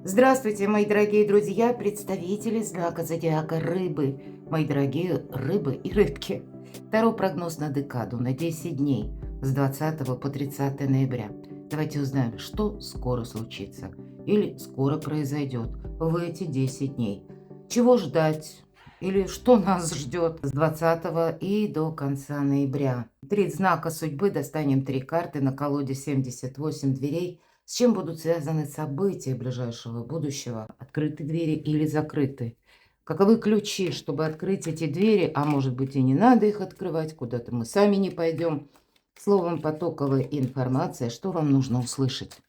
Здравствуйте, мои дорогие друзья, представители знака зодиака Рыбы, мои дорогие рыбы и рыбки. Второй прогноз на декаду на 10 дней с 20 по 30 ноября. Давайте узнаем, что скоро случится или скоро произойдет в эти 10 дней. Чего ждать или что нас ждет с 20 и до конца ноября. Три знака судьбы, достанем три карты на колоде 78 дверей. С чем будут связаны события ближайшего будущего? Открыты двери или закрыты? Каковы ключи, чтобы открыть эти двери? А может быть, и не надо их открывать, куда-то мы сами не пойдем. Словом, потоковая информация, что вам нужно услышать?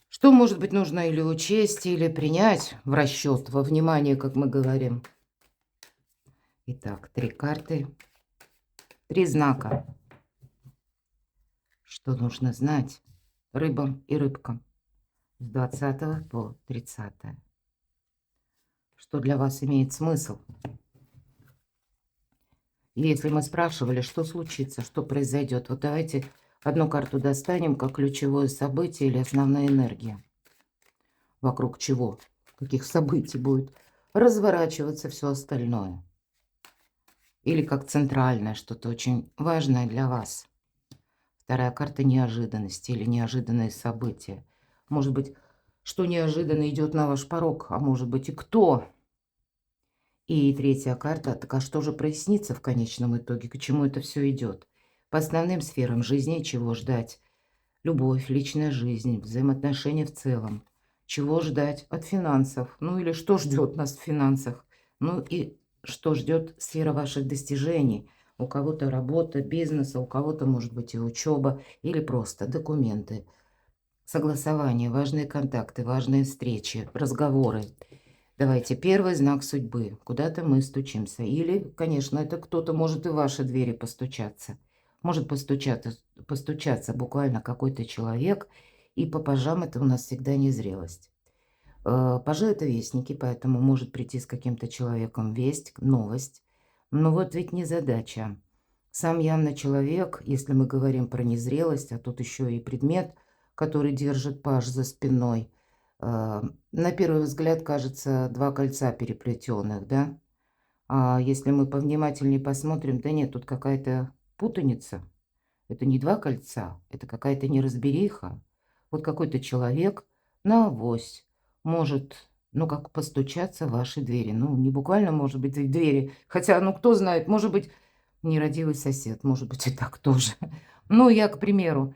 Что, может быть, нужно или учесть, или принять в расчет, во внимание, как мы говорим? Итак, три карты, три знака. Что нужно знать рыбам и рыбкам с 20 по 30? Что для вас имеет смысл? Если мы спрашивали, что случится, что произойдет, вот давайте одну карту достанем как ключевое событие или основная энергия. Вокруг чего, каких событий будет разворачиваться все остальное. Или как центральное, что-то очень важное для вас. Вторая карта неожиданности или неожиданные события. Может быть, что неожиданно идет на ваш порог, а может быть и кто. И третья карта, так а что же прояснится в конечном итоге, к чему это все идет? По основным сферам жизни чего ждать? Любовь, личная жизнь, взаимоотношения в целом. Чего ждать от финансов? Ну или что ждет нас в финансах? Ну и что ждет сфера ваших достижений? У кого-то работа, бизнес, а у кого-то может быть и учеба, или просто документы, согласования, важные контакты, важные встречи, разговоры. Давайте, первый знак судьбы. Куда-то мы стучимся. Или, конечно, это кто-то может и в ваши двери постучаться. Может постучаться буквально какой-то человек, и по пажам это у нас всегда незрелость. Пажи – это вестники, поэтому может прийти с каким-то человеком весть, новость. Но вот ведь не задача. Сам явно человек, если мы говорим про незрелость, а тут еще и предмет, который держит паж за спиной. На первый взгляд кажется два кольца переплетенных, да? А если мы повнимательнее посмотрим, да нет, тут какая-то путаница. Это не два кольца, это какая-то неразбериха. Вот какой-то человек на авось может, ну, как постучаться в ваши двери. Ну, не буквально, может быть, в двери. Хотя, ну, кто знает, может быть, нерадивый сосед, может быть, и так тоже. Ну, я, к примеру.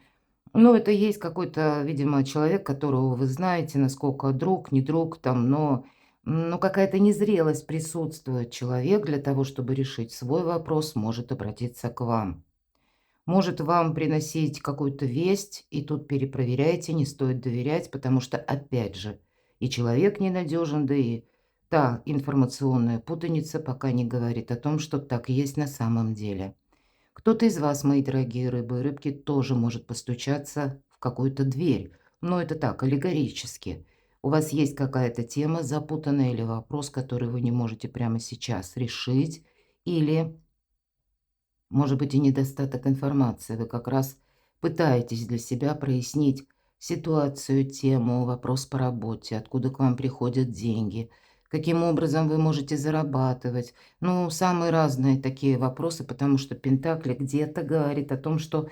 Ну, это есть какой-то, видимо, человек, которого вы знаете, насколько друг, не друг, там, но какая-то незрелость присутствует. Человек для того, чтобы решить свой вопрос, может обратиться к вам. Может вам приносить какую-то весть, и тут перепроверяйте, не стоит доверять, потому что, опять же, и человек ненадежен, да и та информационная путаница пока не говорит о том, что так есть на самом деле. Кто-то из вас, мои дорогие рыбы и рыбки, тоже может постучаться в какую-то дверь, но это так, аллегорически. У вас есть какая-то тема запутанная или вопрос, который вы не можете прямо сейчас решить, или может быть и недостаток информации. Вы как раз пытаетесь для себя прояснить ситуацию, тему, вопрос по работе, откуда к вам приходят деньги, каким образом вы можете зарабатывать. Ну, самые разные такие вопросы, потому что Пентакли где-то говорит о том, что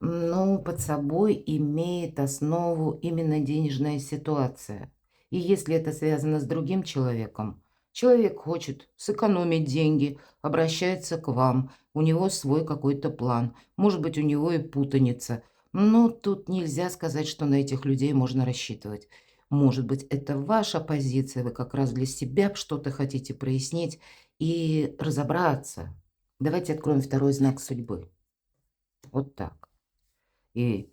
ну, под собой имеет основу именно денежная ситуация. И если это связано с другим человеком, человек хочет сэкономить деньги, обращается к вам, у него свой какой-то план, может быть, у него и путаница. Но тут нельзя сказать, что на этих людей можно рассчитывать. Может быть, это ваша позиция, вы как раз для себя что-то хотите прояснить и разобраться. Давайте откроем второй знак судьбы. Вот так. И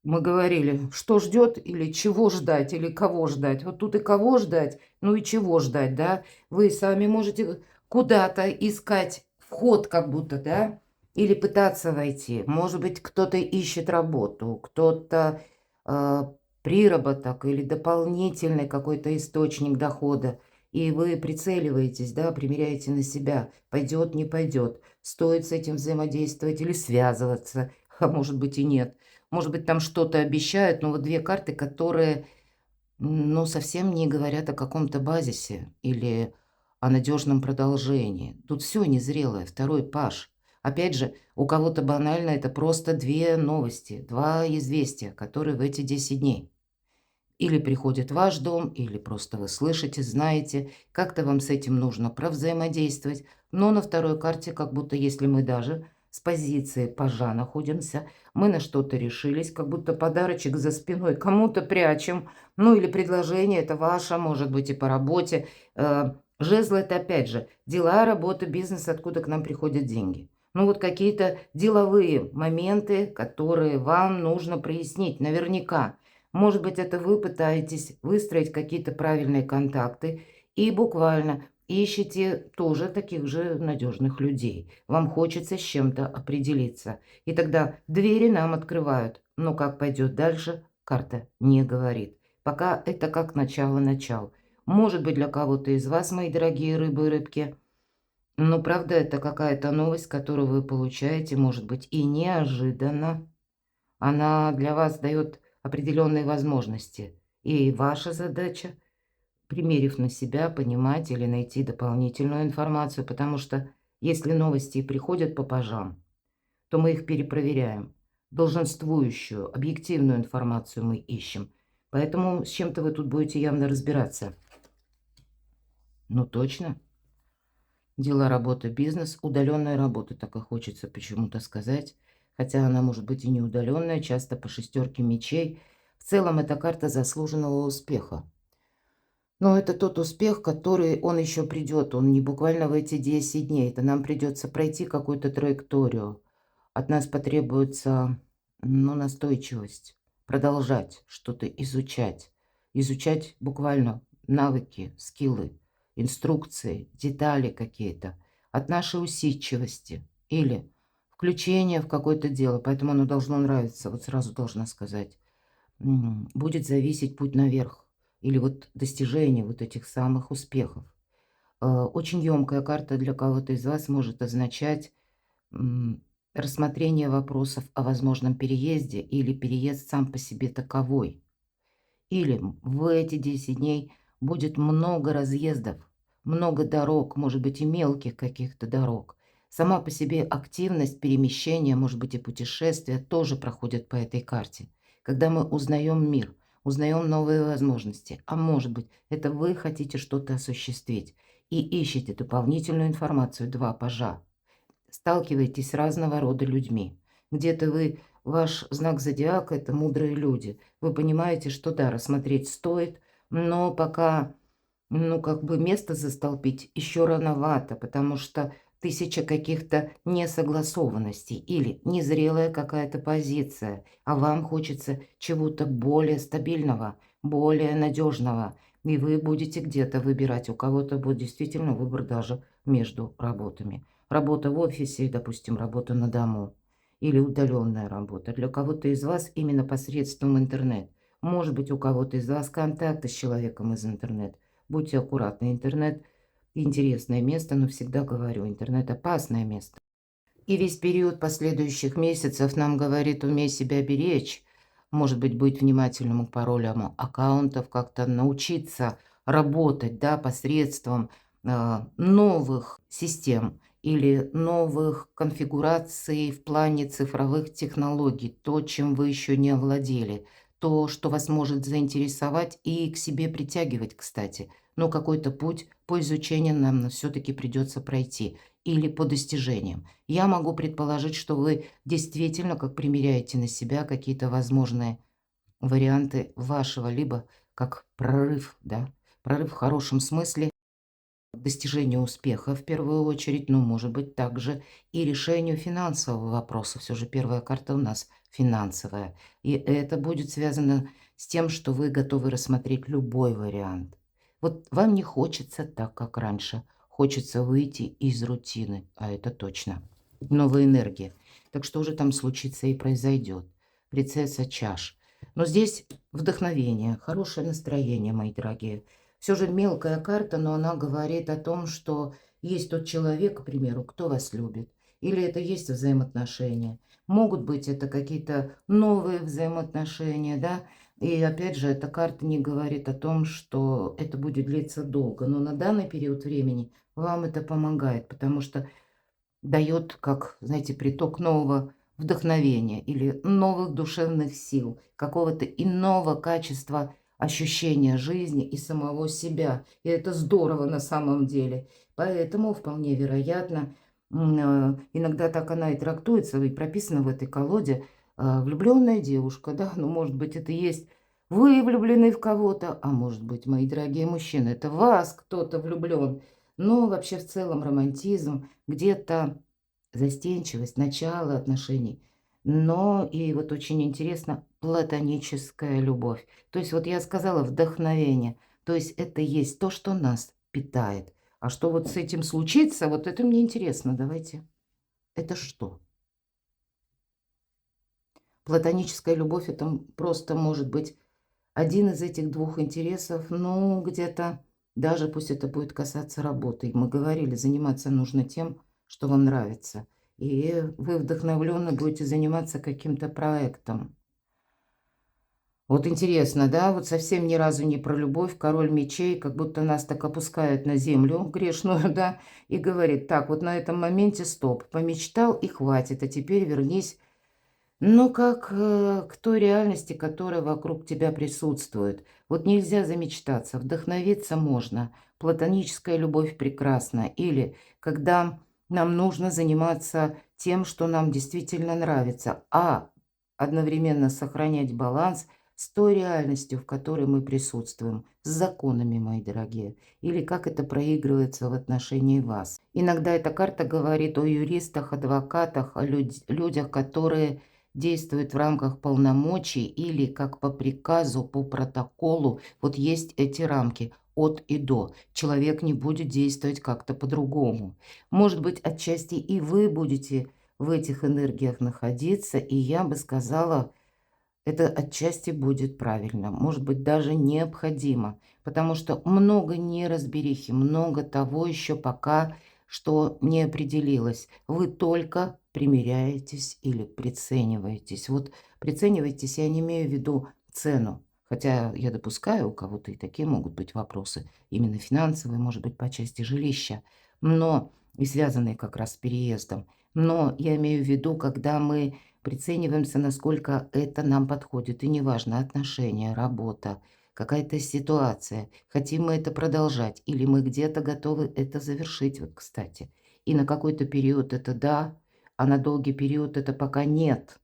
мы говорили, что ждет или чего ждать, или кого ждать. Вот тут и кого ждать, ну и чего ждать, да. Вы сами можете куда-то искать вход как будто, да, или пытаться войти. Может быть, кто-то ищет работу, кто-то приработок или дополнительный какой-то источник дохода. И вы прицеливаетесь, да, примеряете на себя, пойдет, не пойдет, стоит с этим взаимодействовать или связываться, а может быть и нет. Может быть, там что-то обещают, но вот две карты, которые Но совсем не говорят о каком-то базисе или о надежном продолжении. Тут все незрелое, второй паш. Опять же, у кого-то банально это просто две новости, два известия, которые в эти 10 дней. Или приходит в ваш дом, или просто вы слышите, знаете, как-то вам с этим нужно провзаимодействовать. Но на второй карте, как будто если мы даже с позиции пажа находимся, мы на что-то решились, как будто подарочек за спиной кому-то прячем. Ну или предложение это ваше, может быть и по работе. Жезлы это опять же дела, работа, бизнес, откуда к нам приходят деньги. Ну вот какие-то деловые моменты, которые вам нужно прояснить наверняка. Может быть, это вы пытаетесь выстроить какие-то правильные контакты и буквально ищете тоже таких же надежных людей. Вам хочется с чем-то определиться. И тогда двери нам открывают. Но как пойдет дальше, карта не говорит. Пока это как начало-начал. Может быть, для кого-то из вас, мои дорогие рыбы и рыбки, но правда, это какая-то новость, которую вы получаете, может быть, и неожиданно. Она для вас дает определенные возможности. И ваша задача, примерив на себя, понимать или найти дополнительную информацию, потому что если новости и приходят по пажам, то мы их перепроверяем. Долженствующую, объективную информацию мы ищем. Поэтому с чем-то вы тут будете явно разбираться. Ну точно. Дела, работа, бизнес, удаленная работа, так и хочется почему-то сказать. Хотя она может быть и не удаленная, часто по шестерке мечей. В целом это карта заслуженного успеха. Но это тот успех, который он еще придет. Он не буквально в эти 10 дней. Это нам придется пройти какую-то траекторию. От нас потребуется, ну, настойчивость. Продолжать что-то изучать. Изучать буквально навыки, скиллы, инструкции, детали какие-то. От нашей усидчивости или включения в какое-то дело. Поэтому оно должно нравиться. Вот сразу должна сказать. Будет зависеть путь наверх или вот достижение вот этих самых успехов. Очень емкая карта для кого-то из вас может означать рассмотрение вопросов о возможном переезде или переезд сам по себе таковой. Или в эти 10 дней будет много разъездов, много дорог, может быть и мелких каких-то дорог. Сама по себе активность перемещения, может быть и путешествия тоже проходят по этой карте. Когда мы узнаем мир, узнаем новые возможности, а может быть это вы хотите что-то осуществить и ищете дополнительную информацию, два пажа. Сталкиваетесь с разного рода людьми. Где-то вы, ваш знак зодиака – это мудрые люди. Вы понимаете, что да, рассмотреть стоит, но пока, ну, как бы место застолбить еще рановато, потому что тысяча каких-то несогласованностей или незрелая какая-то позиция, а вам хочется чего-то более стабильного, более надежного, и вы будете где-то выбирать. У кого-то будет действительно выбор даже между работами. Работа в офисе и, допустим, работа на дому. Или удаленная работа. Для кого-то из вас именно посредством интернет. Может быть, у кого-то из вас контакты с человеком из интернета. Будьте аккуратны. Интернет – интересное место, но всегда говорю, интернет – опасное место. И весь период последующих месяцев нам говорит, умей себя беречь. Может быть внимательным к паролям аккаунтов, как-то научиться работать, да, посредством новых систем или новых конфигураций в плане цифровых технологий, то, чем вы еще не овладели, то, что вас может заинтересовать и к себе притягивать, кстати. Но какой-то путь по изучению нам все-таки придется пройти или по достижениям. Я могу предположить, что вы действительно как примеряете на себя какие-то возможные варианты вашего, либо как прорыв, да, прорыв в хорошем смысле, достижению успеха в первую очередь, но может быть также и решению финансового вопроса. Все же первая карта у нас финансовая. И это будет связано с тем, что вы готовы рассмотреть любой вариант. Вот вам не хочется так, как раньше. Хочется выйти из рутины, а это точно. Новая энергия. Так что уже там случится и произойдет. Принцесса чаш. Но здесь вдохновение, хорошее настроение, мои дорогие. Все же мелкая карта, но она говорит о том, что есть тот человек, к примеру, кто вас любит. Или это есть взаимоотношения. Могут быть это какие-то новые взаимоотношения, да. И опять же, эта карта не говорит о том, что это будет длиться долго. Но на данный период времени вам это помогает, потому что дает, как, знаете, приток нового вдохновения или новых душевных сил, какого-то иного качества ощущения жизни и самого себя. И это здорово на самом деле. Поэтому вполне вероятно, иногда так она и трактуется, и прописана в этой колоде, влюбленная девушка, да, ну, может быть, это есть вы влюблены в кого-то, а может быть, мои дорогие мужчины, это в вас кто-то влюблен. Но вообще в целом романтизм, где-то застенчивость, начало отношений. Но и вот очень интересно, платоническая любовь. То есть вот я сказала вдохновение. То есть это есть то, что нас питает. А что вот с этим случится, вот это мне интересно. Давайте. Это что? Платоническая любовь, это просто может быть один из этих двух интересов, ну, где-то, даже пусть это будет касаться работы. Мы говорили, заниматься нужно тем, что вам нравится. И вы вдохновленно будете заниматься каким-то проектом. Вот интересно, да, вот совсем ни разу не про любовь, король мечей, как будто нас так опускает на землю грешную, да, и говорит, так, вот на этом моменте стоп, помечтал и хватит, а теперь вернись, ну, как к той реальности, которая вокруг тебя присутствует. Вот нельзя замечтаться, вдохновиться можно. Платоническая любовь прекрасна. Или когда нам нужно заниматься тем, что нам действительно нравится, а одновременно сохранять баланс с той реальностью, в которой мы присутствуем, с законами, мои дорогие, или как это проигрывается в отношении вас. Иногда эта карта говорит о юристах, адвокатах, о людях, которые действует в рамках полномочий или как по приказу, по протоколу. Вот есть эти рамки от и до. Человек не будет действовать как-то по-другому. Может быть, отчасти и вы будете в этих энергиях находиться, и я бы сказала, это отчасти будет правильно, может быть, даже необходимо, потому что много неразберихи, много того еще пока, что не определилось. Вы только примеряетесь или прицениваетесь. Вот прицениваетесь, я не имею в виду цену, хотя я допускаю, у кого-то и такие могут быть вопросы, именно финансовые, может быть, по части жилища, но и связанные как раз с переездом. Но я имею в виду, когда мы прицениваемся, насколько это нам подходит. И неважно, отношения, работа, какая-то ситуация. Хотим мы это продолжать или мы где-то готовы это завершить, вот, кстати. И на какой-то период это да, а на долгий период это пока нет,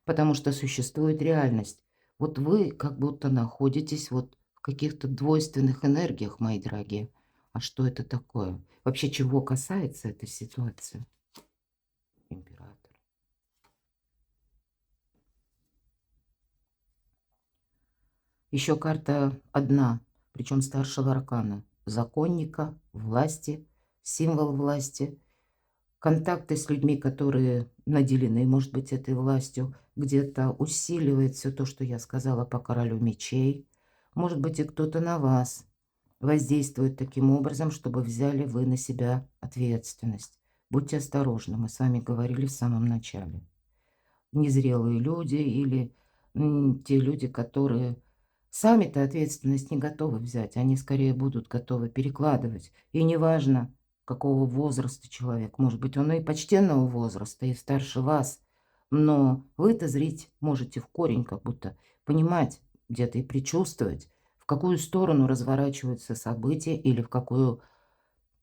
потому что существует реальность. Вот вы как будто находитесь вот в каких-то двойственных энергиях, мои дорогие. А что это такое? Вообще, чего касается эта ситуация? Император. Еще карта одна, причем старшего аркана. Законника, власти, символ власти, контакты с людьми, которые наделены, может быть, этой властью, где-то усиливает все то, что я сказала по королю мечей. Может быть, и кто-то на вас воздействует таким образом, чтобы взяли вы на себя ответственность. Будьте осторожны, мы с вами говорили в самом начале. Незрелые люди или те люди, которые сами-то ответственность не готовы взять, они скорее будут готовы перекладывать. И неважно, какого возраста человек, может быть, он и почтенного возраста, и старше вас, но вы-то зрить можете в корень, как будто понимать где-то и предчувствовать, в какую сторону разворачиваются события или в какую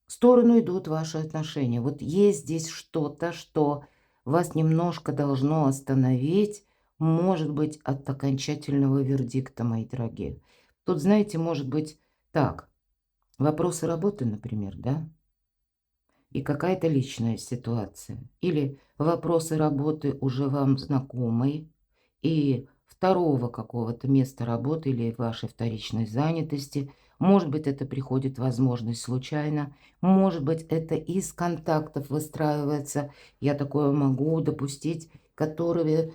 сторону идут ваши отношения. Вот есть здесь что-то, что вас немножко должно остановить, может быть, от окончательного вердикта, мои дорогие. Тут, знаете, может быть так, вопросы работы, например, да, и какая-то личная ситуация. Или вопросы работы уже вам знакомые, и второго какого-то места работы или вашей вторичной занятости. Может быть, это приходит возможность случайно, может быть, это из контактов выстраивается, я такое могу допустить, которые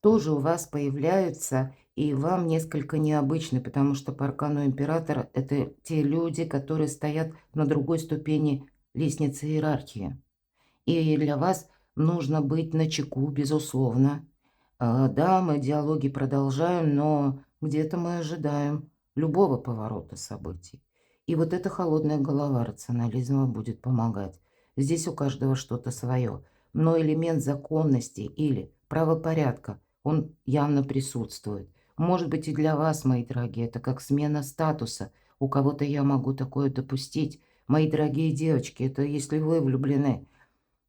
тоже у вас появляются, и вам несколько необычны, потому что по аркану императора это те люди, которые стоят на другой ступени лестницы иерархии. И для вас нужно быть начеку, безусловно. Да, мы диалоги продолжаем, но где-то мы ожидаем любого поворота событий. И вот эта холодная голова рационализма будет помогать. Здесь у каждого что-то свое. Но элемент законности или правопорядка, он явно присутствует. Может быть и для вас, мои дорогие, это как смена статуса. У кого-то я могу такое допустить. Мои дорогие девочки, это если вы влюблены.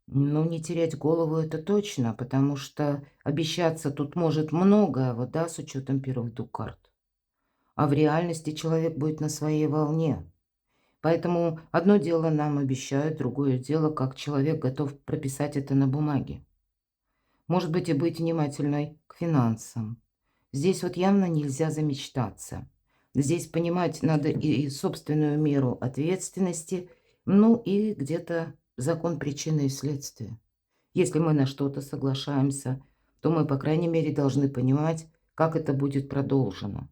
Ну, не терять голову это точно, потому что обещаться тут может многое, вот да, с учетом первых двух карт. А в реальности человек будет на своей волне. Поэтому одно дело нам обещают, другое дело, как человек готов прописать это на бумаге. Может быть, и быть внимательной к финансам. Здесь вот явно нельзя замечтаться. Здесь понимать надо и собственную меру ответственности, ну и где-то закон причины и следствия. Если мы на что-то соглашаемся, то мы, по крайней мере, должны понимать, как это будет продолжено.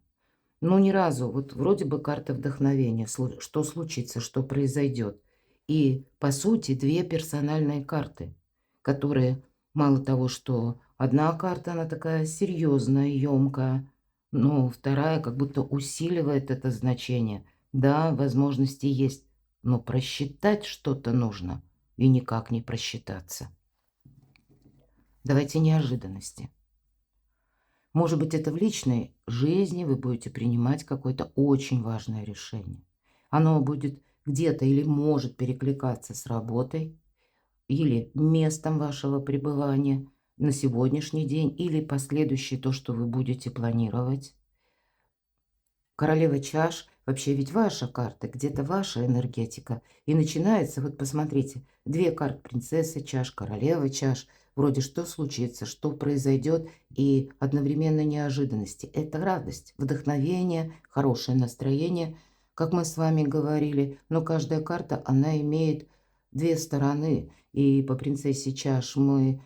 Ну, ни разу, вот вроде бы карта вдохновения, что случится, что произойдет. И, по сути, две персональные карты, которые, мало того, что одна карта, она такая серьезная, емкая, но вторая как будто усиливает это значение. Да, возможности есть, но просчитать что-то нужно, и никак не просчитаться. Давайте неожиданности. Может быть, это в личной жизни вы будете принимать какое-то очень важное решение. Оно будет где-то или может перекликаться с работой, или местом вашего пребывания на сегодняшний день, или последующее то, что вы будете планировать. Королева чаш вообще ведь ваша карта, где-то ваша энергетика. И начинается, вот посмотрите, две карты: принцесса чаш, королева чаш. Вроде что случится, что произойдет, и одновременно неожиданности. Это радость, вдохновение, хорошее настроение, как мы с вами говорили. Но каждая карта, она имеет две стороны. И по принцессе чаш мы,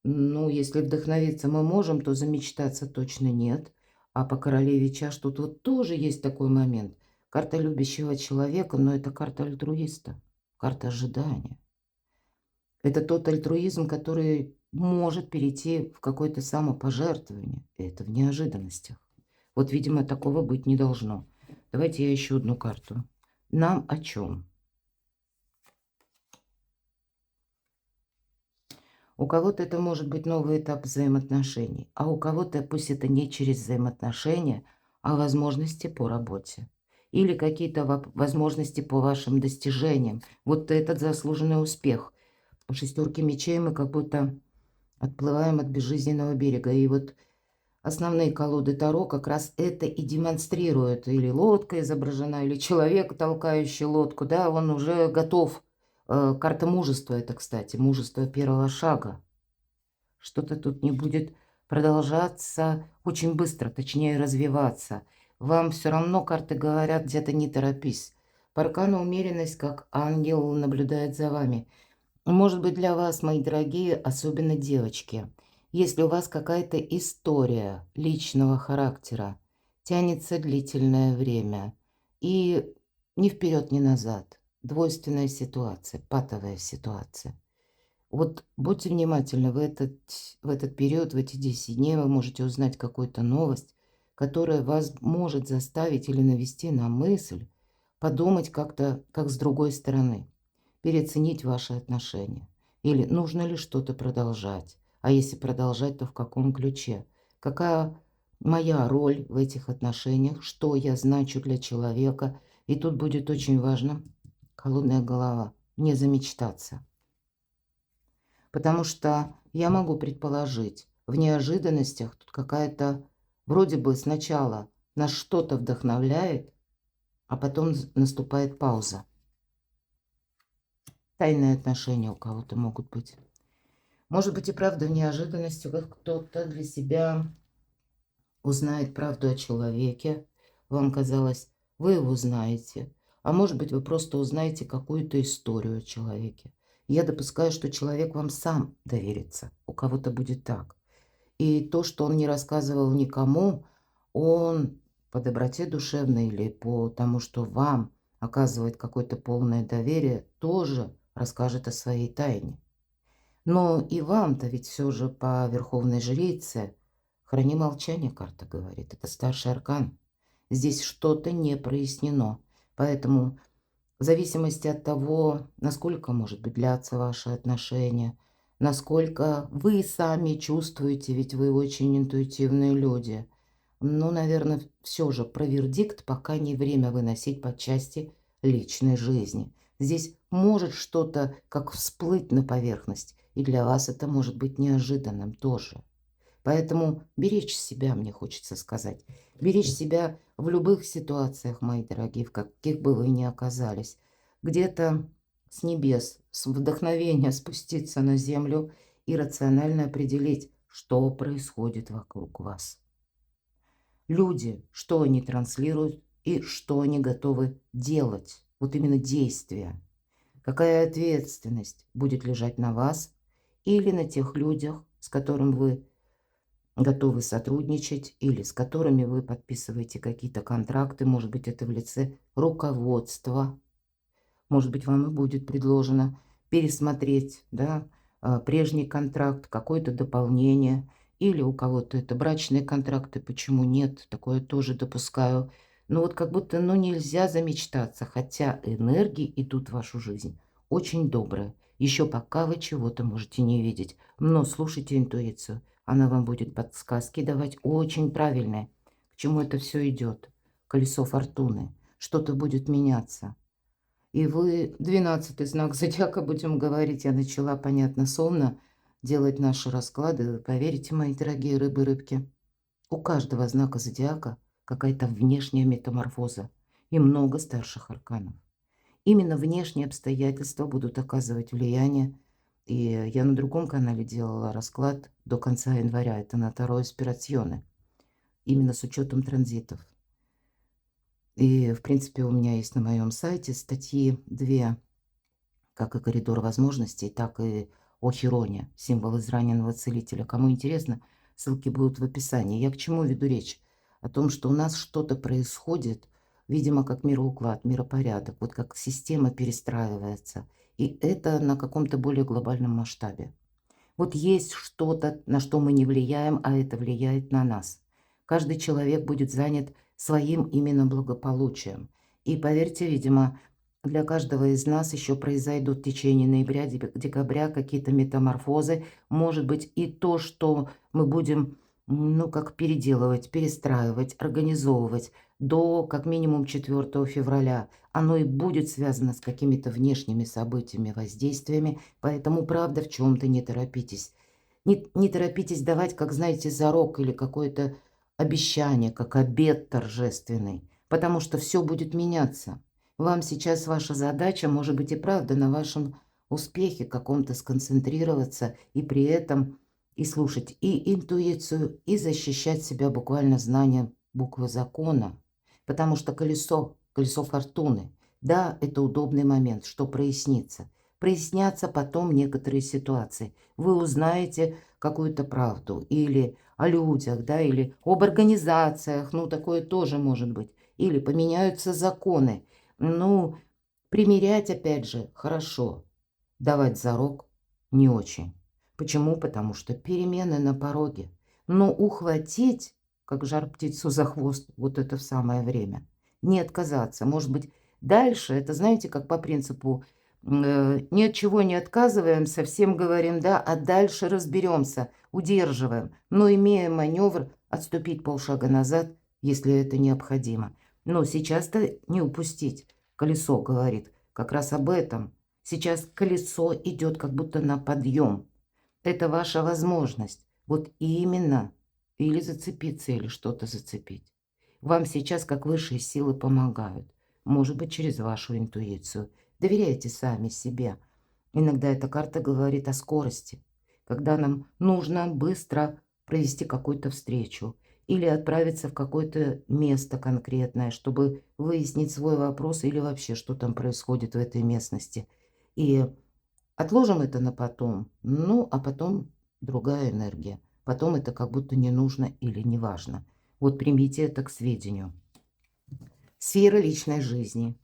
ну, если вдохновиться мы можем, то замечтаться точно нет. А по королеве чаш тут вот тоже есть такой момент. Карта любящего человека, но это карта альтруиста, карта ожидания. Это тот альтруизм, который может перейти в какое-то самопожертвование. И это в неожиданностях. Вот, видимо, такого быть не должно. Давайте я еще одну карту. Нам о чем? У кого-то это может быть новый этап взаимоотношений, а у кого-то пусть это не через взаимоотношения, а возможности по работе. Или какие-то возможности по вашим достижениям. Вот этот заслуженный успех. У шестерки мечей мы как будто отплываем от безжизненного берега. И вот основные колоды Таро как раз это и демонстрируют. Или лодка изображена, или человек, толкающий лодку. Да, он уже готов. Карта мужества это, кстати, мужество первого шага. Что-то тут не будет продолжаться очень быстро, точнее развиваться. Вам все равно карты говорят, где-то не торопись. По аркану умеренность, как ангел, наблюдает за вами. Может быть, для вас, мои дорогие, особенно девочки, если у вас какая-то история личного характера, тянется длительное время, и ни вперед, ни назад, двойственная ситуация, патовая ситуация. Вот будьте внимательны, в этот период, в эти 10 дней вы можете узнать какую-то новость, которая вас может заставить или навести на мысль подумать как-то, как с другой стороны, переоценить ваши отношения. Или нужно ли что-то продолжать, а если продолжать, то в каком ключе. Какая моя роль в этих отношениях, что я значу для человека. И тут будет очень важно, холодная голова, не замечтаться. Потому что я могу предположить, в неожиданностях тут какая-то, вроде бы сначала нас что-то вдохновляет, а потом наступает пауза. Тайные отношения у кого-то могут быть. Может быть и правда в неожиданностях кто-то для себя узнает правду о человеке. Вам казалось, вы его знаете. А может быть, вы просто узнаете какую-то историю о человеке. Я допускаю, что человек вам сам доверится. У кого-то будет так. И то, что он не рассказывал никому, он по доброте душевной или по тому, что вам оказывает какое-то полное доверие, тоже расскажет о своей тайне. Но и вам-то ведь все же по верховной жрице Храни молчание, карта говорит. Это старший аркан. Здесь что-то не прояснено. Поэтому в зависимости от того, насколько, может быть, длятся ваши отношения, насколько вы сами чувствуете, ведь вы очень интуитивные люди. Ну, наверное, все же про вердикт пока не время выносить по части личной жизни. Здесь может что-то как всплыть на поверхность, и для вас это может быть неожиданным тоже. Поэтому беречь себя, мне хочется сказать. Беречь себя в любых ситуациях, мои дорогие, в каких бы вы ни оказались. Где-то с небес, с вдохновения спуститься на землю и рационально определить, что происходит вокруг вас. Люди, что они транслируют и что они готовы делать. Вот именно действия. Какая ответственность будет лежать на вас или на тех людях, с которыми вы готовы сотрудничать или с которыми вы подписываете какие-то контракты. Может быть, это в лице руководства. Может быть, вам и будет предложено пересмотреть, да, прежний контракт, какое-то дополнение. Или у кого-то это брачные контракты, почему нет, такое тоже допускаю. Но вот как будто, ну, нельзя замечтаться, хотя энергии идут в вашу жизнь очень добрые. Еще пока вы чего-то можете не видеть, но слушайте интуицию. Она вам будет подсказки давать очень правильные. К чему это все идет? Колесо фортуны. Что-то будет меняться. И вы 12-й знак зодиака, будем говорить, я начала, понятно, сонно делать наши расклады. Поверите, мои дорогие рыбы-рыбки, у каждого знака зодиака какая-то внешняя метаморфоза и много старших арканов. Именно внешние обстоятельства будут оказывать влияние. И я на другом канале делала расклад до конца января. Это на Таро Инспирационе. Именно с учетом транзитов. И, в принципе, у меня есть на моем сайте статьи 2, как и коридор возможностей, так и о Хироне, символ израненного целителя. Кому интересно, ссылки будут в описании. Я к чему веду речь? О том, что у нас что-то происходит, видимо, как мироуклад, миропорядок, вот как система перестраивается. И это на каком-то более глобальном масштабе. Вот есть что-то, на что мы не влияем, а это влияет на нас. Каждый человек будет занят своим именно благополучием. И поверьте, видимо, для каждого из нас еще произойдут в течение ноября, декабря какие-то метаморфозы. Может быть, и то, что мы будем, ну, как переделывать, перестраивать, организовывать до как минимум 4 февраля. Оно и будет связано с какими-то внешними событиями, воздействиями. Поэтому, правда, в чем-то не торопитесь. Не торопитесь давать, как знаете, зарок или какое-то обещание, как обет торжественный. Потому что все будет меняться. Вам сейчас ваша задача, может быть, и правда на вашем успехе каком-то сконцентрироваться и при этом и слушать и интуицию, и защищать себя буквально знанием буквы закона. Потому что колесо фортуны, да, это удобный момент, что прояснится. Прояснятся потом некоторые ситуации. Вы узнаете какую-то правду или о людях, да, или об организациях, ну, такое тоже может быть. Или поменяются законы. Ну, примерять, опять же, хорошо. Давать зарок не очень. Почему? Потому что перемены на пороге. Но ухватить, как жар птицу за хвост, вот это в самое время. Не отказаться. Может быть, дальше, это знаете, как по принципу, ни от чего не отказываемся, всем говорим «да», а дальше разберемся, удерживаем, но имея маневр отступить полшага назад, если это необходимо. Но сейчас-то не упустить. Колесо говорит как раз об этом. Сейчас колесо идет как будто на подъем. Это ваша возможность. Вот именно. Или зацепиться, или что-то зацепить. Вам сейчас как высшие силы помогают. Может быть, через вашу интуицию. Доверяйте сами себе. Иногда эта карта говорит о скорости. Когда нам нужно быстро провести какую-то встречу или отправиться в какое-то место конкретное, чтобы выяснить свой вопрос или вообще, что там происходит в этой местности. И отложим это на потом. Ну, а потом другая энергия. Потом это как будто не нужно или не важно. Вот примите это к сведению. Сфера личной жизни.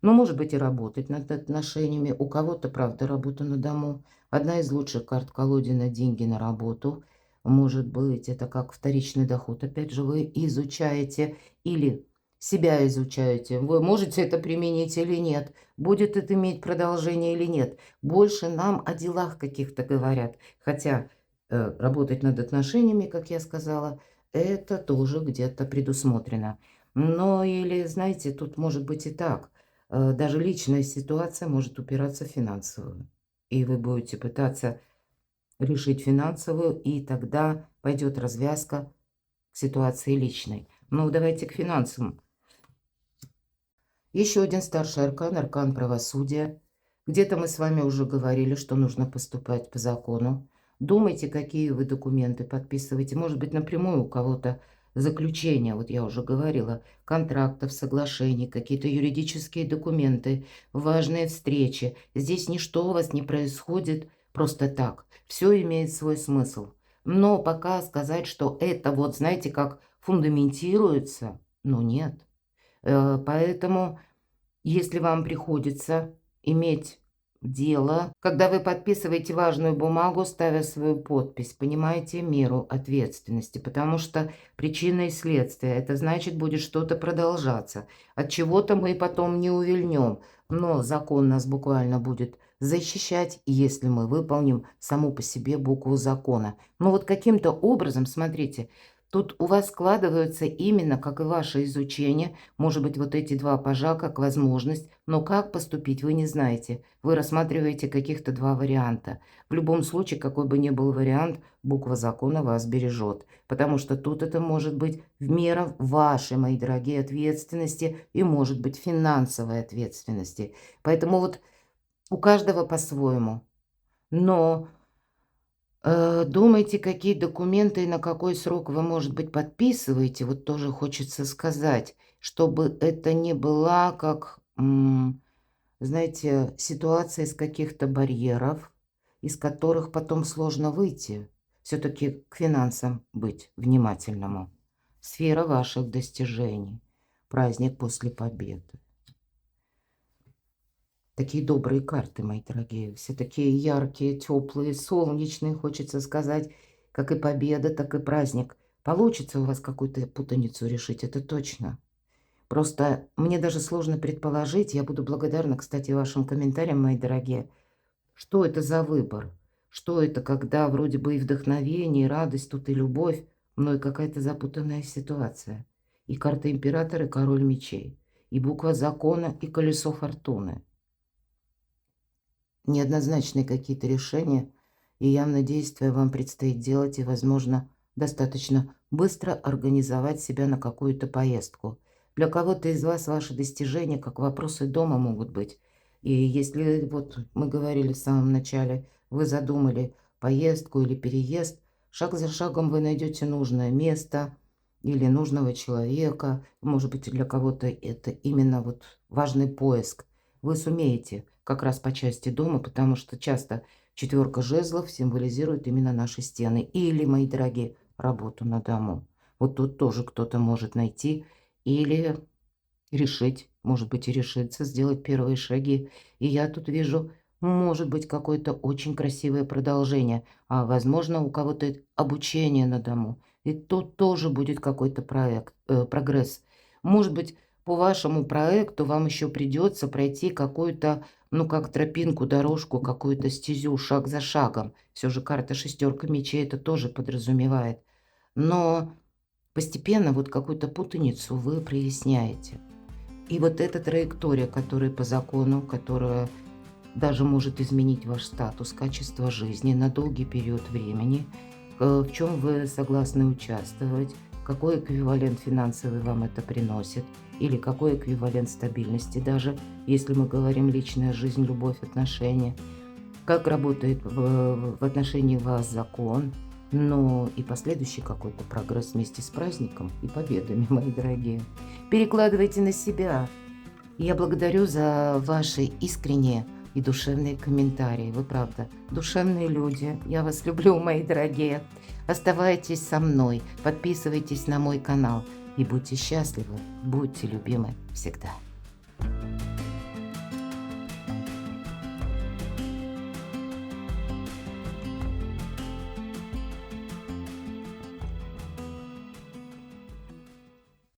Ну, может быть, и работать над отношениями. У кого-то, правда, работа на дому. Одна из лучших карт колоде на деньги, на работу. Может быть, это как вторичный доход. Опять же, вы изучаете или себя изучаете. Вы можете это применить или нет. Будет это иметь продолжение или нет. Больше нам о делах каких-то говорят. Хотя работать над отношениями, как я сказала, это тоже где-то предусмотрено. Но или, знаете, тут может быть и так. Даже личная ситуация может упираться в финансовую. И вы будете пытаться решить финансовую, и тогда пойдет развязка к ситуации личной. Ну, давайте к финансам. Еще один старший аркан, аркан правосудия. Где-то мы с вами уже говорили, что нужно поступать по закону. Думайте, какие вы документы подписываете. Может быть, напрямую у кого-то заключение, вот я уже говорила, контрактов, соглашений, какие-то юридические документы, важные встречи. Здесь ничто у вас не происходит просто так. Все имеет свой смысл. Но пока сказать, что это вот, знаете, как фундаментируется, ну нет. Поэтому, если вам приходится иметь дело, когда вы подписываете важную бумагу, ставя свою подпись, понимаете меру ответственности, потому что причина и следствие, это значит, будет что-то продолжаться. От чего-то мы потом не увильнем, но закон нас буквально будет защищать, если мы выполним саму по себе букву закона. Но вот каким-то образом, смотрите, тут у вас складываются именно, как и ваше изучение, может быть, вот эти два пажа как возможность, но как поступить, вы не знаете. Вы рассматриваете каких-то два варианта. В любом случае, какой бы ни был вариант, буква закона вас бережет. Потому что тут это может быть в меру вашей, мои дорогие, ответственности и может быть финансовой ответственности. Поэтому вот у каждого по-своему. Но думайте, какие документы и на какой срок вы, может быть, подписываете. Вот тоже хочется сказать, чтобы это не была как, знаете, ситуация из каких-то барьеров, из которых потом сложно выйти. Все-таки к финансам быть внимательному. Сфера ваших достижений. Праздник после победы. Такие добрые карты, мои дорогие. Все такие яркие, теплые, солнечные, хочется сказать. Как и победа, так и праздник. Получится у вас какую-то путаницу решить, это точно. Просто мне даже сложно предположить. Я буду благодарна, кстати, вашим комментариям, мои дорогие. Что это за выбор? Что это, когда вроде бы и вдохновение, и радость, тут и любовь, но и какая-то запутанная ситуация. И карта императора, и король мечей. И буква закона, и колесо фортуны. Неоднозначные какие-то решения, и явно действия вам предстоит делать, и, возможно, достаточно быстро организовать себя на какую-то поездку. Для кого-то из вас ваши достижения, как вопросы дома, могут быть. И если, вот мы говорили в самом начале, вы задумали поездку или переезд, шаг за шагом вы найдете нужное место или нужного человека. Может быть, для кого-то это именно вот важный поиск. Вы сумеете как раз по части дома, потому что часто четверка жезлов символизирует именно наши стены. Или, мои дорогие, работу на дому. Вот тут тоже кто-то может найти или решить, может быть, и решиться сделать первые шаги. И я тут вижу, может быть, какое-то очень красивое продолжение, а, возможно, у кого-то обучение на дому. И тут тоже будет какой-то прогресс. Может быть, по вашему проекту вам еще придется пройти какую-то, ну, как тропинку, дорожку, какую-то стезю, шаг за шагом. Все же карта шестерка мечей это тоже подразумевает. Но постепенно вот какую-то путаницу вы проясняете. И вот эта траектория, которая по закону, которая даже может изменить ваш статус, качество жизни на долгий период времени, в чем вы согласны участвовать, какой эквивалент финансовый вам это приносит, или какой эквивалент стабильности, даже если мы говорим личная жизнь, любовь, отношения, как работает в отношении вас закон, но и последующий какой-то прогресс вместе с праздником и победами, мои дорогие. Перекладывайте на себя. Я благодарю за ваши искренние и душевные комментарии. Вы, правда, душевные люди. Я вас люблю, мои дорогие. Оставайтесь со мной, подписывайтесь на мой канал и будьте счастливы, будьте любимы всегда.